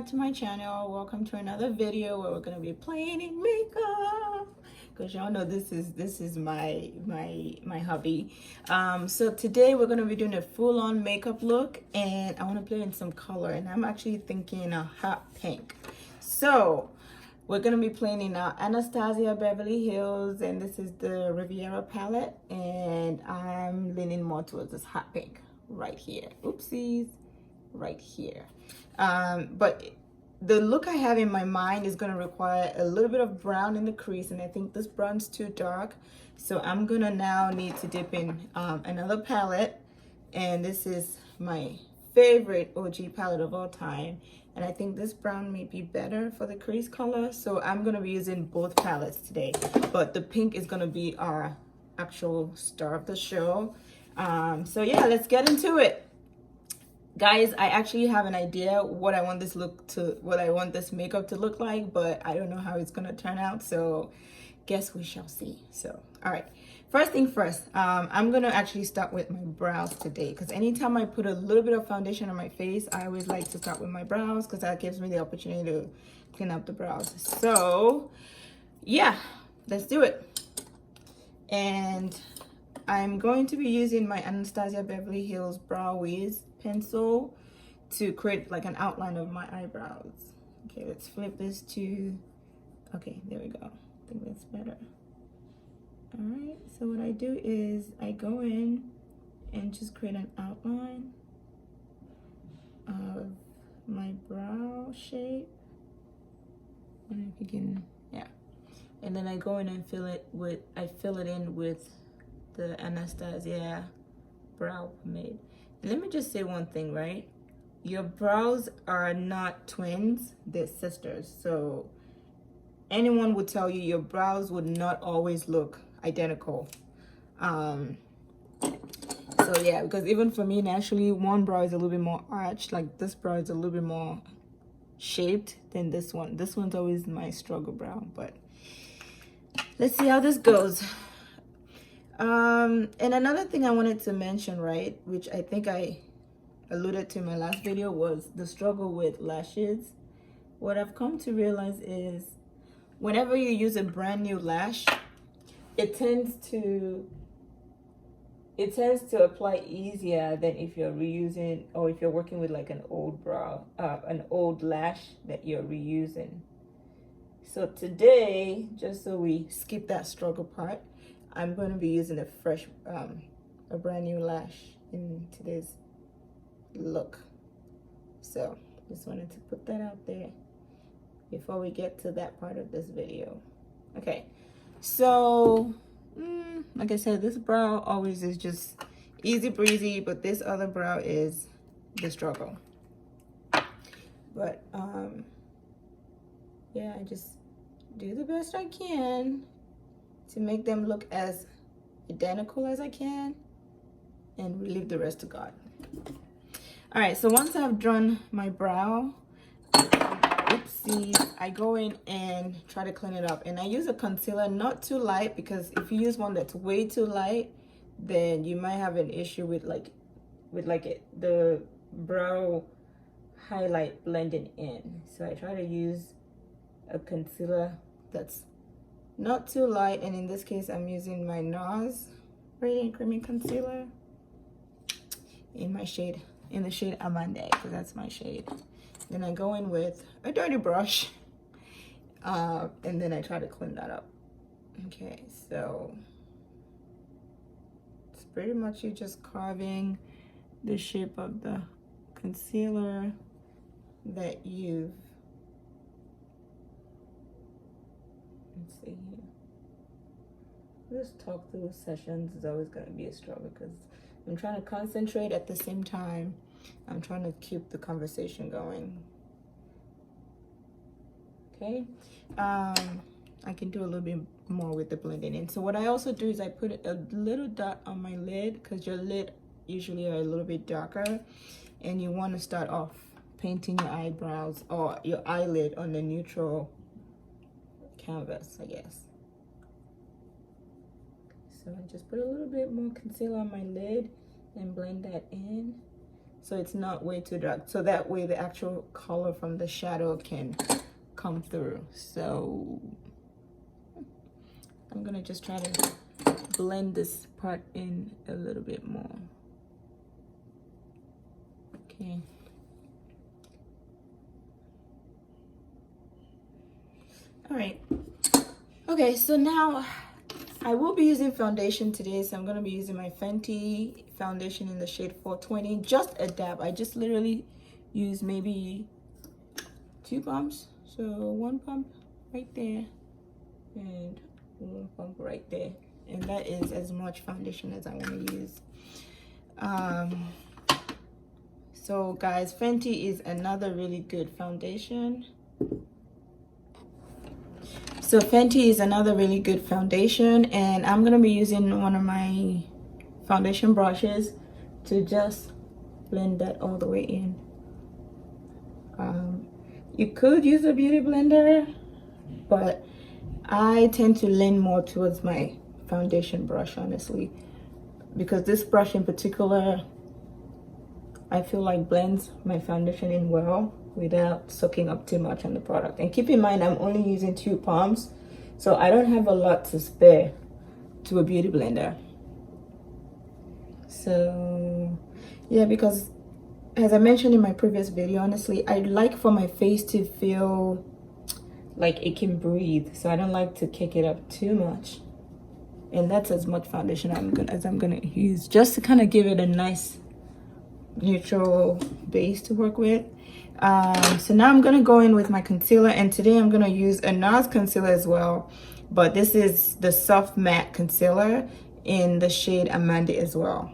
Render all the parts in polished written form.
to my channel. Welcome to another video where we're gonna be playing in makeup, because y'all know this is my hobby. So today we're gonna be doing a full-on makeup look, and I want to play in some color, and I'm actually thinking a hot pink. So we're gonna be playing in Anastasia Beverly Hills, and this is the Riviera palette, and I'm leaning more towards this hot pink right here. Oopsies. Right here. But the look I have in my mind is going to require a little bit of brown in the crease, and I think this brown's too dark, so I'm gonna now need to dip in another palette, and this is my favorite OG palette of all time, and I think this brown may be better for the crease color, so I'm gonna be using both palettes today, but the pink is gonna be our actual star of the show. So yeah, let's get into it. Guys, I actually have an idea what I want this makeup to look like, but I don't know how it's gonna turn out, so guess we shall see. So all right, first thing first, I'm gonna actually start with my brows today, because anytime I put a little bit of foundation on my face, I always like to start with my brows because that gives me the opportunity to clean up the brows. So yeah, let's do it. And I'm going to be using my Anastasia Beverly Hills Brow Wiz pencil to create like an outline of my eyebrows. Okay, let's flip this to, okay, there we go. I think that's better. All right, so what I do is I go in and just create an outline of my brow shape. And I begin, yeah. And then I go in and fill it in with the Anastasia brow pomade. And let me just say one thing, right? Your brows are not twins, they're sisters. So anyone would tell you your brows would not always look identical. So yeah, because even for me, naturally, one brow is a little bit more arched. Like this brow is a little bit more shaped than this one. This one's always my struggle brow, but let's see how this goes. And another thing I wanted to mention, right, which I think I alluded to in my last video, was the struggle with lashes. What I've come to realize is whenever you use a brand new lash, it tends to apply easier than if you're reusing, or if you're working with like an old lash that you're reusing. So today, just so we skip that struggle part, I'm going to be using a brand new lash in today's look. So just wanted to put that out there before we get to that part of this video. Okay, so like I said, this brow always is just easy breezy, but this other brow is the struggle. But yeah, I just do the best I can to make them look as identical as I can and leave the rest to God. All right, so once I've drawn my brow, oopsies, I go in and try to clean it up, and I use a concealer, not too light, because if you use one that's way too light, then you might have an issue with the brow highlight blending in. So I try to use a concealer that's not too light, and in this case I'm using my NARS Radiant Creamy Concealer in the shade Amande, because that's my shade. Then I go in with a dirty brush, and then I try to clean that up. Okay, so it's pretty much you just carving the shape of the concealer that you've, let's see here. This talk through sessions is always going to be a struggle, because I'm trying to concentrate at the same time I'm trying to keep the conversation going. Okay, I can do a little bit more with the blending in. So what I also do is I put a little dot on my lid, because your lid usually are a little bit darker, and you want to start off painting your eyebrows or your eyelid on the neutral canvas, I guess. So I just put a little bit more concealer on my lid and blend that in. so it's not way too dark, so that way the actual color from the shadow can come through. So I'm gonna just try to blend this part in a little bit more. Okay. All right. Okay, so now I will be using foundation today, so I'm going to be using my Fenty foundation in the shade 420. Just a dab. I just literally use maybe 2 pumps. So 1 pump right there and 1 pump right there. And that is as much foundation as I want to use. So guys, Fenty is another really good foundation. So Fenty is another really good foundation, and I'm gonna be using one of my foundation brushes to just blend that all the way in. You could use a beauty blender, but I tend to lean more towards my foundation brush, honestly, because this brush in particular, I feel like blends my foundation in well without soaking up too much on the product. And keep in mind, I'm only using 2 pumps, so I don't have a lot to spare to a beauty blender. So yeah, because as I mentioned in my previous video, honestly, I like for my face to feel like it can breathe, so I don't like to kick it up too much. And that's as much foundation as I'm gonna use, just to kind of give it a nice neutral base to work with. So now I'm gonna go in with my concealer, and today I'm gonna use a NARS concealer as well, but this is the soft matte concealer in the shade Amanda as well.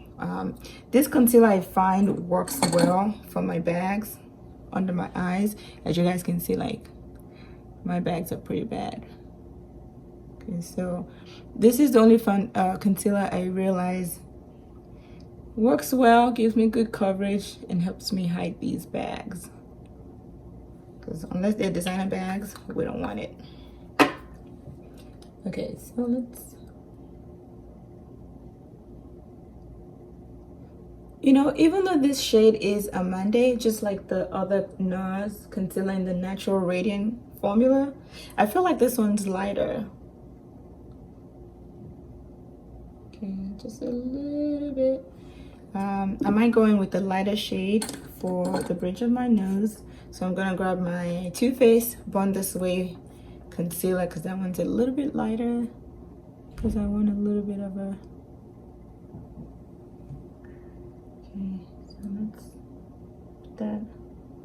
This concealer I find works well for my bags under my eyes. As you guys can see, like, my bags are pretty bad. Okay, so this is the only concealer I realize works well, gives me good coverage, and helps me hide these bags. Because unless they're designer bags, we don't want it. Okay, so let's, you know, even though this shade is Amanda, just like the other NARS concealer in the Natural Radiant formula, I feel like this one's lighter. Okay, just a little bit. I might go in with the lighter shade for the bridge of my nose. So I'm gonna grab my Too Faced Born This Way concealer, because that one's a little bit lighter, because I want a little bit of a, okay, so let's put that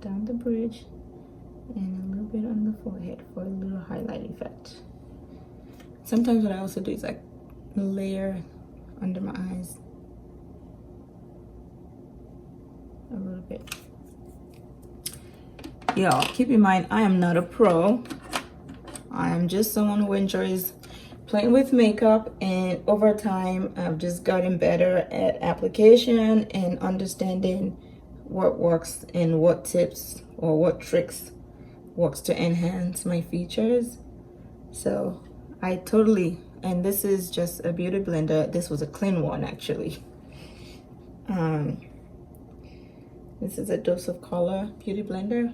down the bridge and a little bit on the forehead for a little highlight effect. Sometimes what I also do is like layer under my eyes a little bit. Y'all, keep in mind, I am not a pro. I am just someone who enjoys playing with makeup, and over time I've just gotten better at application and understanding what works and what tips or what tricks works to enhance my features. So I totally, and this is just a beauty blender. This was a clean one, actually. This is a Dose of Color beauty blender,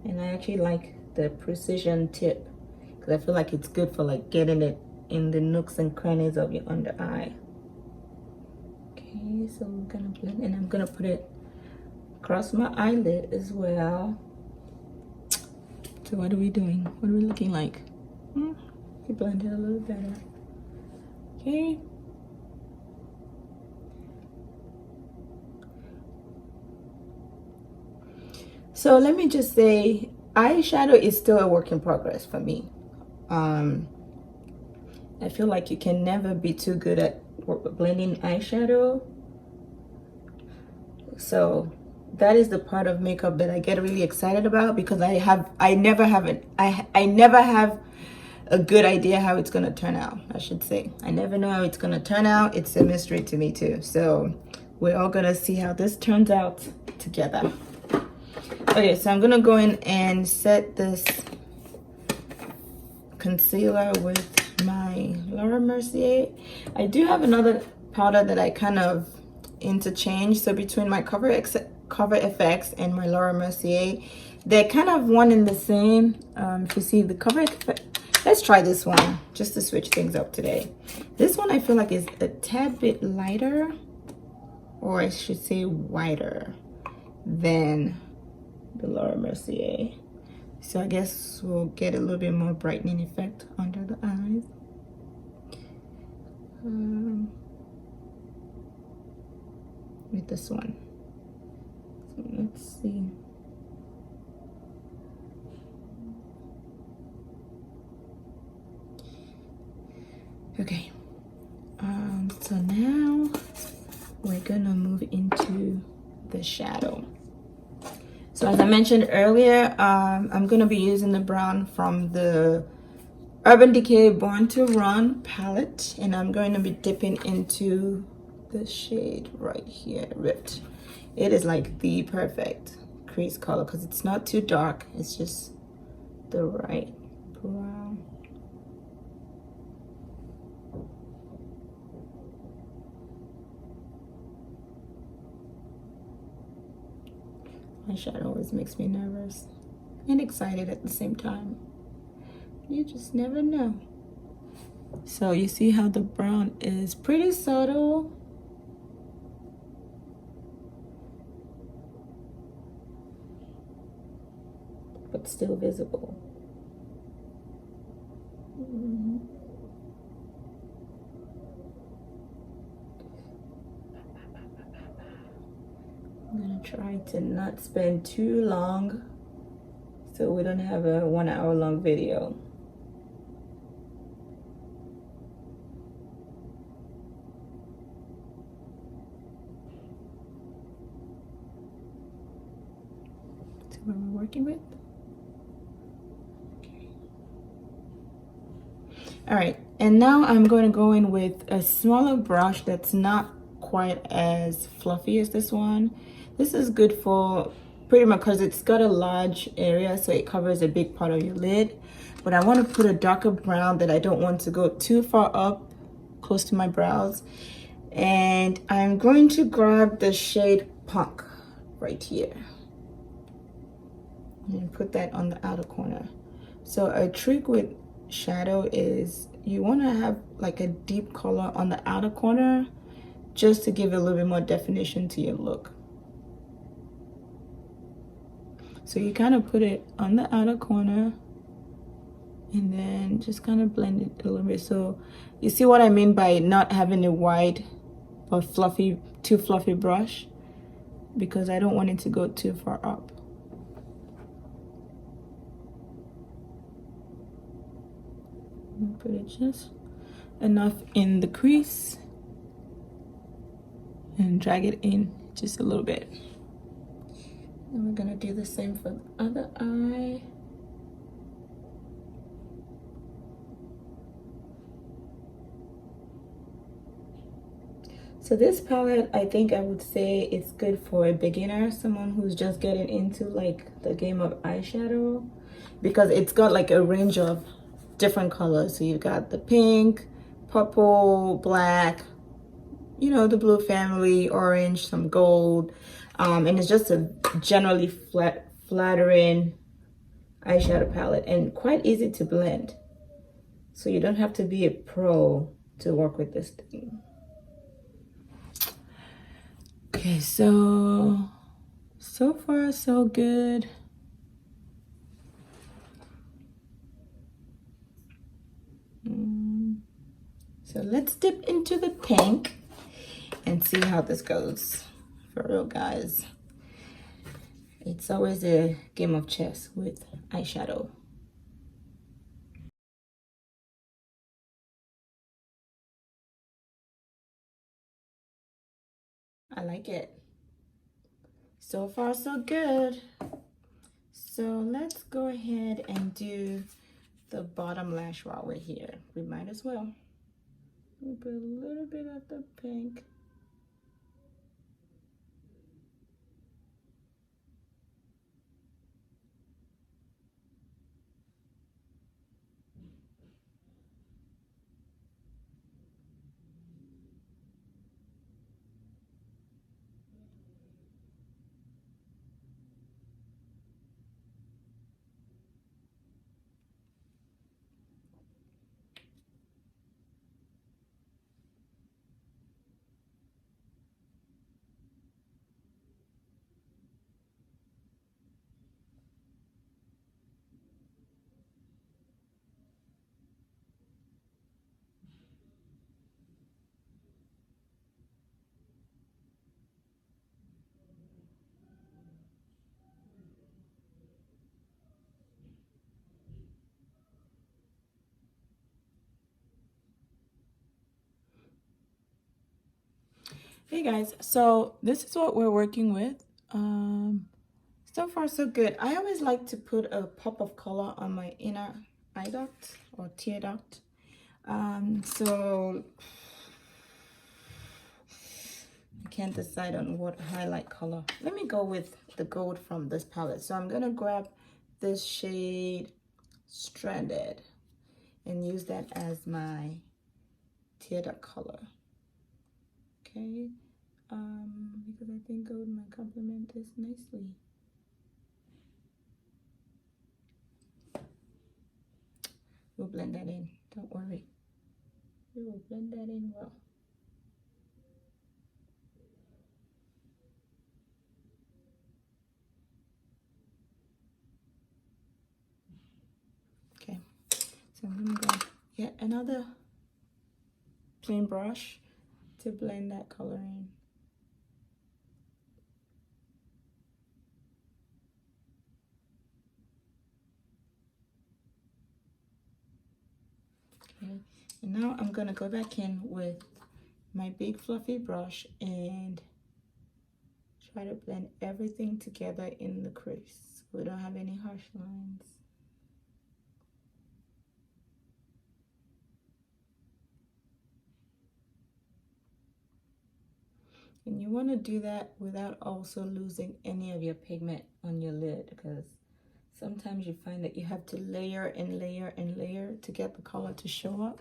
and I actually like the precision tip because I feel like it's good for like getting it in the nooks and crannies of your under eye. Okay, so we're gonna blend, and I'm gonna put it across my eyelid as well. So what are we doing? What are we looking like? We blend it a little better. Okay. So let me just say, eyeshadow is still a work in progress for me. I feel like you can never be too good at blending eyeshadow. So that is the part of makeup that I get really excited about, because I never have a good idea how it's gonna turn out, I should say. I never know how it's gonna turn out. It's a mystery to me too. So we're all gonna see how this turns out together. Okay, so I'm gonna go in and set this concealer with my Laura Mercier. I do have another powder that I kind of interchange. So between my Cover FX and my Laura Mercier, they're kind of one and the same. If you see the Cover FX, let's try this one just to switch things up today. This one I feel like is a tad bit lighter, or I should say wider, than the Laura Mercier. So I guess we'll get a little bit more brightening effect under the eyes. With this one. So let's see. Okay. So now we're gonna move into the shadow. So as I mentioned earlier, I'm gonna be using the brown from the Urban Decay Born to Run palette, and I'm going to be dipping into the shade right here, Ripped. It is like the perfect crease color because it's not too dark, it's just the right brown. Eyeshadow always makes me nervous and excited at the same time. You just never know. So you see how the brown is pretty subtle. But still visible. I'm gonna try to not spend too long so we don't have a 1 hour long video. So what we're working with. Okay. All right, and now I'm going to go in with a smaller brush that's not quite as fluffy as this one. This is good for pretty much because it's got a large area, so it covers a big part of your lid. But I want to put a darker brown that I don't want to go too far up close to my brows. And I'm going to grab the shade Punk right here and put that on the outer corner. So a trick with shadow is you want to have like a deep color on the outer corner just to give a little bit more definition to your look. So you kind of put it on the outer corner and then just kind of blend it a little bit. So you see what I mean by not having a wide or fluffy, too fluffy brush, because I don't want it to go too far up. Put it just enough in the crease and drag it in just a little bit. And we're gonna do the same for the other eye. So this palette, I think I would say it's good for a beginner, someone who's just getting into like the game of eyeshadow, because it's got like a range of different colors. So you've got the pink, purple, black, you know, the blue family, orange, some gold, and it's just a generally flattering eyeshadow palette and quite easy to blend. So you don't have to be a pro to work with this thing. Okay, so far so good. So let's dip into the pink and see how this goes. For real, guys. It's always a game of chess with eyeshadow. I like it. So far, so good. So let's go ahead and do the bottom lash while we're here. We might as well. We'll put a little bit of the pink. Hey guys, so this is what we're working with. So far so good. I always like to put a pop of color on my inner eye duct or tear duct. So I can't decide on what highlight color. Let me go with the gold from this palette. So I'm gonna grab this shade Stranded and use that as my tear duct color. Okay, because I think gold might complement this nicely. We'll blend that in, don't worry. We will blend that in well. Okay, so I'm gonna go get another plain brush to blend that color in. Okay, and now I'm gonna go back in with my big fluffy brush and try to blend everything together in the crease. We don't have any harsh lines. And you want to do that without also losing any of your pigment on your lid, because sometimes you find that you have to layer and layer and layer to get the color to show up.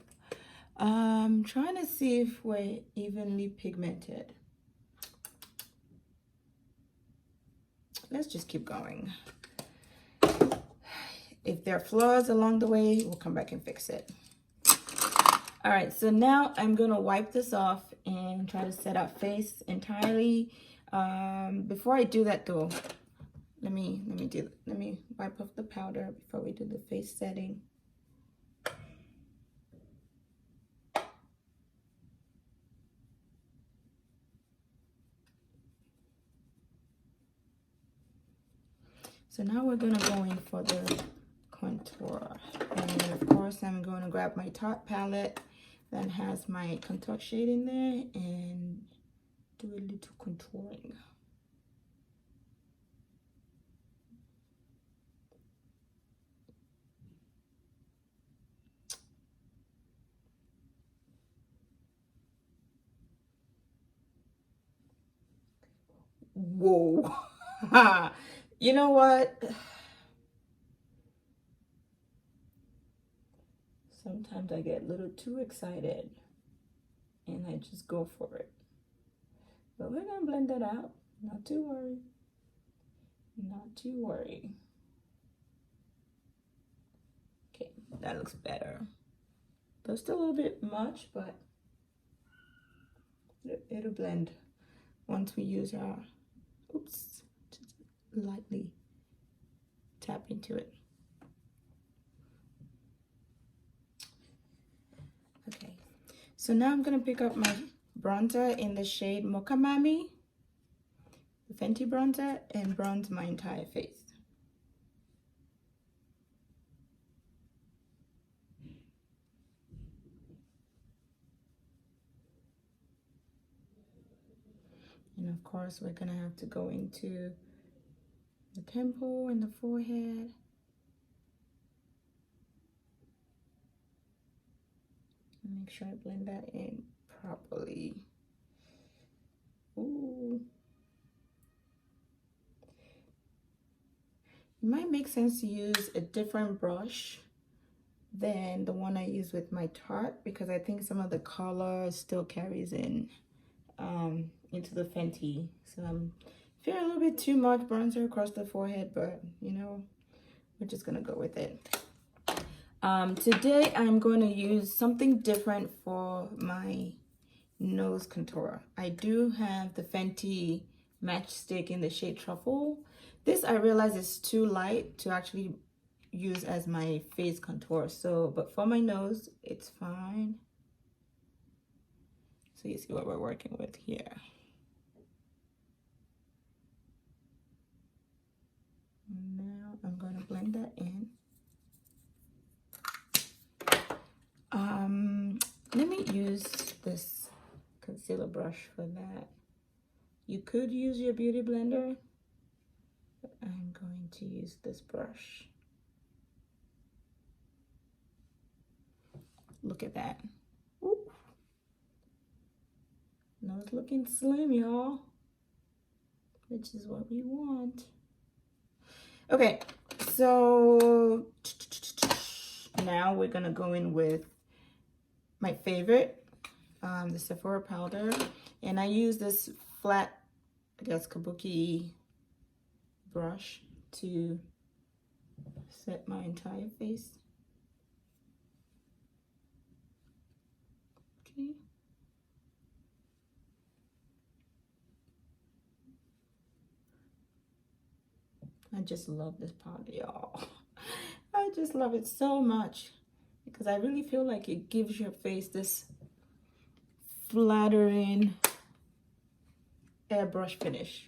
I'm trying to see if we're evenly pigmented. Let's just keep going. If there are flaws along the way, we'll come back and fix it. All right, so now I'm gonna wipe this off and try to set our face entirely. Before I do that though, let me wipe off the powder before we do the face setting. So now we're gonna go in for the contour, and of course I'm going to grab my Tarte palette that has my contour shade in there and do a little contouring. Whoa. You know what? Sometimes I get a little too excited and I just go for it. But we're gonna blend that out. Not to worry. Not to worry. Okay, that looks better. Though still a little bit much, but it'll blend once we use our, oops, just lightly tap into it. Okay, so now I'm gonna pick up my bronzer in the shade Mocha Mami, the Fenty bronzer, and bronze my entire face. And of course, we're gonna have to go into the temple and the forehead. And make sure I blend that in properly. Ooh. It might make sense to use a different brush than the one I use with my Tarte, because I think some of the color still carries in into the Fenty. So I'm feeling a little bit too much bronzer across the forehead, but you know, we're just gonna go with it. Today I'm going to use something different for my nose contour. I do have the Fenty Matchstick in the shade Truffle. This I realize is too light to actually use as my face contour, so but for my nose it's fine. So you see what we're working with here. Now I'm going to blend that in. Let me use this concealer brush for that. You could use your beauty blender, but I'm going to use this brush. Look at that. Ooh. Nose looking slim, y'all, which is what we want. Okay, so now we're gonna go in with my favorite, the Sephora powder, and I use this flat, I guess, kabuki brush to set my entire face. Okay. I just love this powder, y'all. I just love it so much because I really feel like it gives your face this flattering airbrush finish.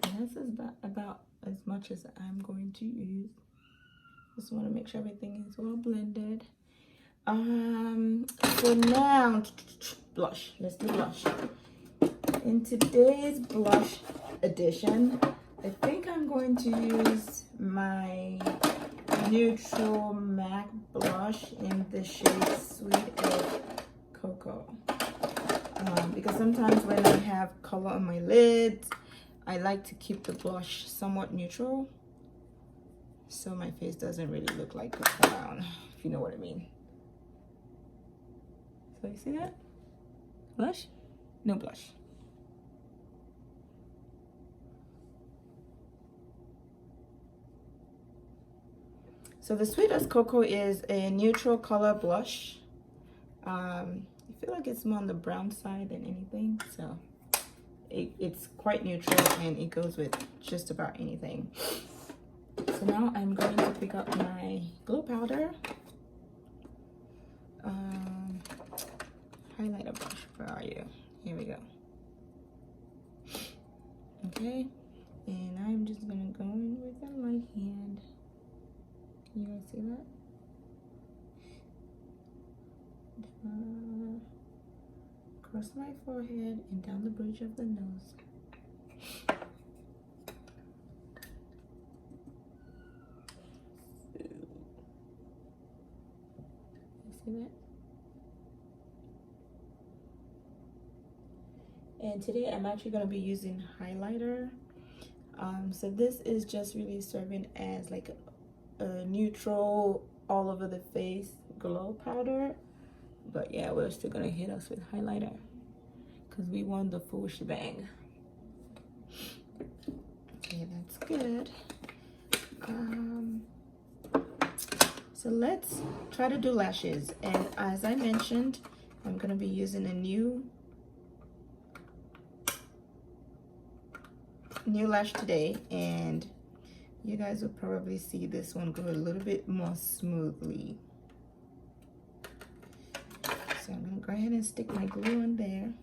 And this is about as much as I'm going to use. Just want to make sure everything is well blended. So now blush. Let's do blush. In today's blush edition, I think I'm going to use my neutral MAC blush in the shade Sweet as Cocoa. Because sometimes when I have color on my lids, I like to keep the blush somewhat neutral, so my face doesn't really look like a clown, if you know what I mean. So you see that? Blush? No blush. So the Sweet as Cocoa is a neutral color blush. I feel like it's more on the brown side than anything, so it's quite neutral and it goes with just about anything. So now I'm going to pick up my glow powder, highlighter brush. Where are you? Here we go. Okay, and I'm just gonna go in with a light hand. Can you guys see that? Across my forehead and down the bridge of the nose. You see that? And today I'm actually going to be using highlighter. So this is just really serving as like a neutral all over the face glow powder. But yeah, we're still gonna hit us with highlighter because we want the full shebang. Okay, that's good. So let's try to do lashes. And as I mentioned, I'm gonna be using a new lash today, and you guys will probably see this one go a little bit more smoothly. So I'm gonna go ahead and stick my glue in there.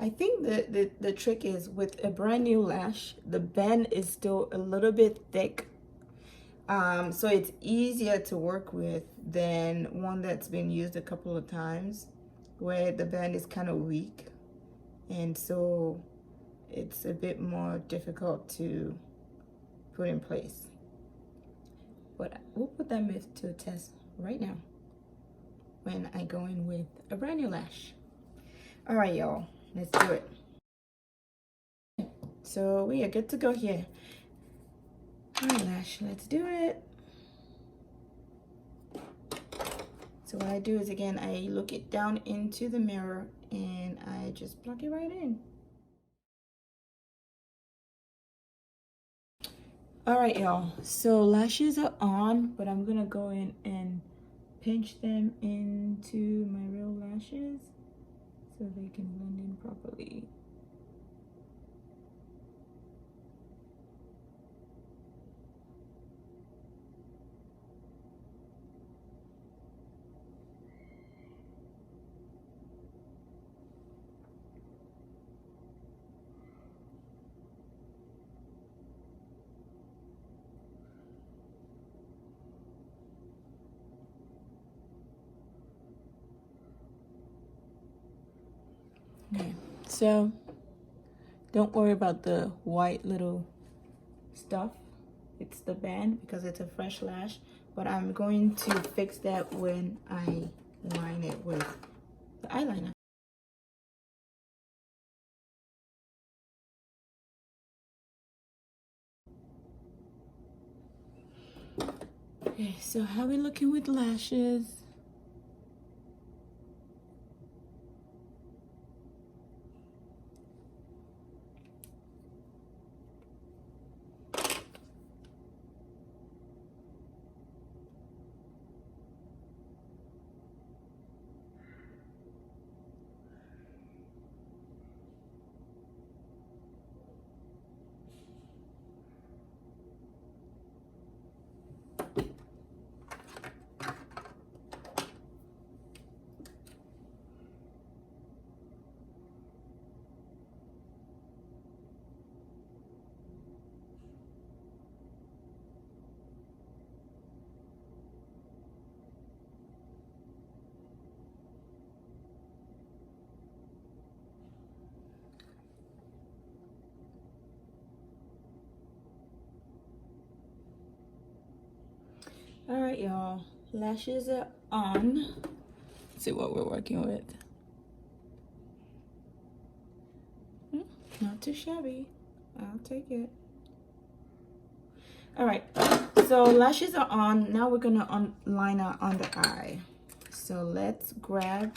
I think the trick is with a brand new lash, the bend is still a little bit thick. So it's easier to work with than one that's been used a couple of times where the bend is kind of weak. And so it's a bit more difficult to put in place. But we'll put that myth to a test right now when I go in with a brand new lash. All right, y'all. Let's do it. So we are good to go here. Eyelash, let's do it. So what I do is, again, I look it down into the mirror and I just plug it right in. All right, y'all. So lashes are on, but I'm gonna go in and pinch them into my real lashes so they can blend in properly. Okay, so don't worry about the white little stuff. It's the band because it's a fresh lash, but I'm going to fix that when I line it with the eyeliner. Okay, so how are we looking with lashes? All right, y'all. Lashes are on. Let's see what we're working with. Not too shabby. I'll take it. All right. So lashes are on. Now we're gonna line our under eye. So let's grab.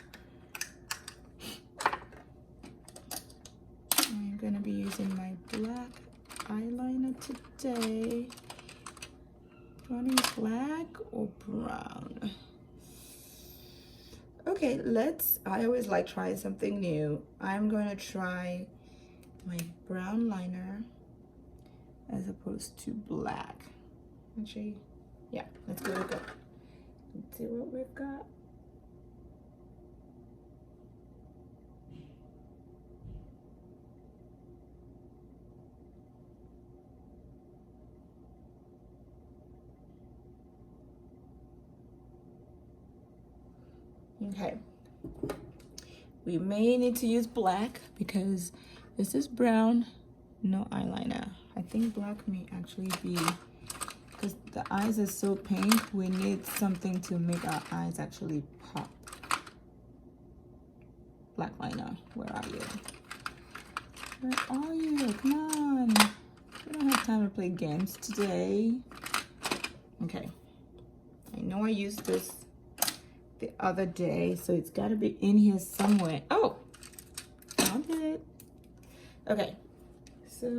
I'm gonna be using my black eyeliner today. Do I need black or brown? Okay, I always like trying something new. I'm gonna try my brown liner as opposed to black. Actually, yeah, let's give it a go. Let's see what we've got. Okay, we may need to use black because this is brown, no eyeliner. I think black may actually be, because the eyes are so pink, we need something to make our eyes actually pop. Black liner, where are you? Where are you? Come on. We don't have time to play games today. Okay, I know I used this the other day, so it's got to be in here somewhere. Oh, found it. Okay, so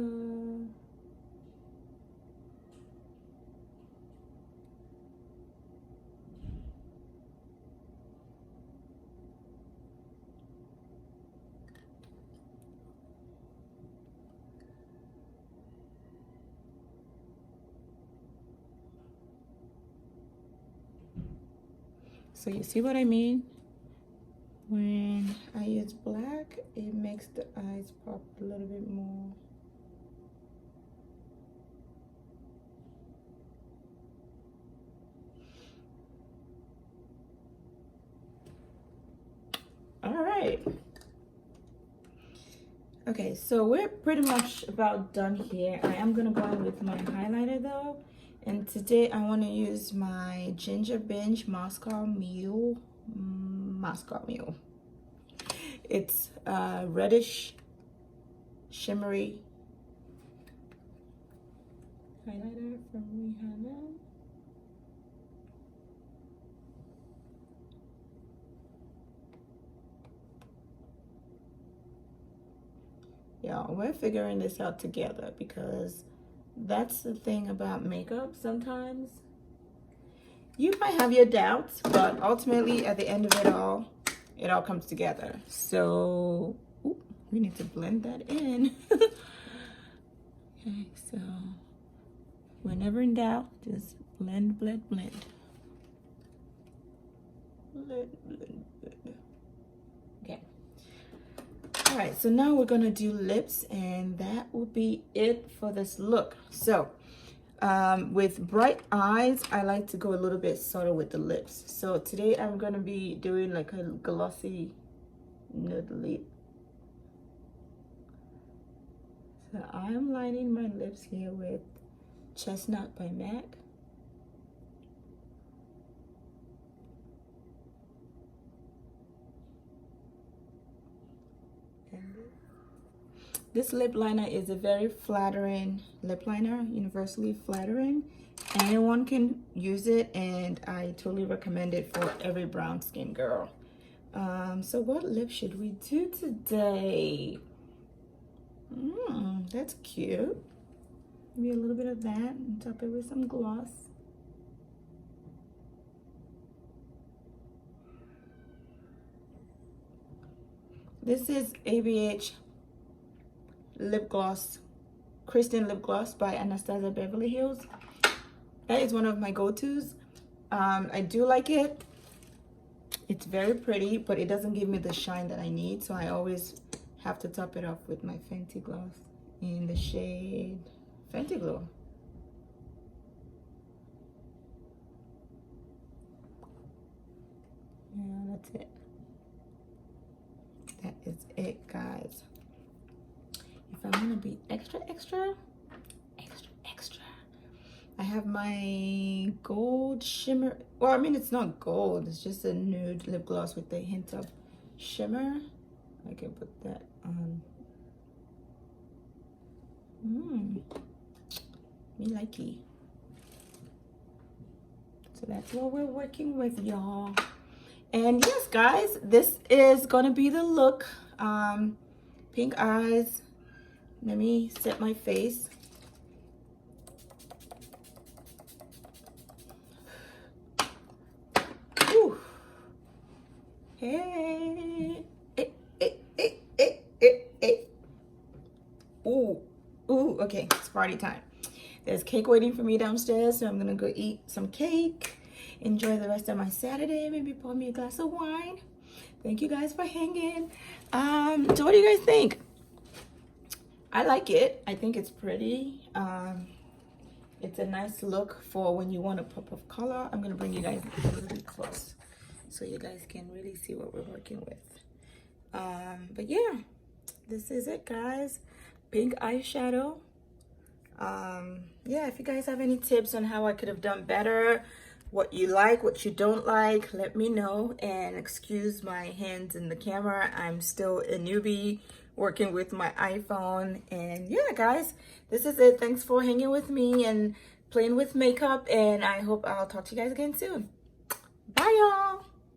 you see what I mean? When I use black, it makes the eyes pop a little bit more. All right. Okay, so we're pretty much about done here. I am gonna go in with my highlighter though. And today I want to use my Ginger Binge Moscow Mule. It's reddish, shimmery highlighter from Riviera. Y'all, we're figuring this out together because that's the thing about makeup. Sometimes you might have your doubts, but ultimately at the end of it all comes together. So we need to blend that in. Okay, so whenever in doubt, just blend, blend, blend. Blend, blend, blend. Okay. All right, so now we're gonna do lips, and that will be it for this look. So with bright eyes, I like to go a little bit subtle with the lips. So today I'm gonna be doing like a glossy nude lip. So I'm lining my lips here with Chestnut by MAC. This lip liner is a very flattering lip liner, universally flattering. Anyone can use it, and I totally recommend it for every brown skin girl. So what lip should we do today? That's cute. Maybe a little bit of that and top it with some gloss. This is ABH lip gloss, Christian lip gloss by Anastasia Beverly Hills. That is one of my go-tos. I do like it. It's very pretty, but it doesn't give me the shine that I need, so I always have to top it off with my Fenty gloss in the shade Fenty Glow. Yeah, that's it. That is it, guys. If I want to be extra, I have my gold shimmer. Well, I mean, it's not gold. It's just a nude lip gloss with a hint of shimmer. I can put that on. Me likey. So that's what we're working with, y'all. And yes, guys, this is gonna be the look. Pink eyes. Let me set my face. Whew. Hey. Ooh, okay, it's party time. There's cake waiting for me downstairs, so I'm gonna go eat some cake, enjoy the rest of my Saturday, maybe pour me a glass of wine. Thank you guys for hanging. So what do you guys think? I like it. I think it's pretty. It's a nice look for when you want a pop of color. I'm gonna bring you guys a little bit close so you guys can really see what we're working with. But yeah, this is it, guys. Pink eyeshadow. Yeah, if you guys have any tips on how I could have done better, what you like, what you don't like, let me know. And excuse my hands in the camera. I'm still a newbie working with my iPhone. And yeah, guys, this is it. Thanks for hanging with me and playing with makeup. And I hope I'll talk to you guys again soon. Bye, y'all.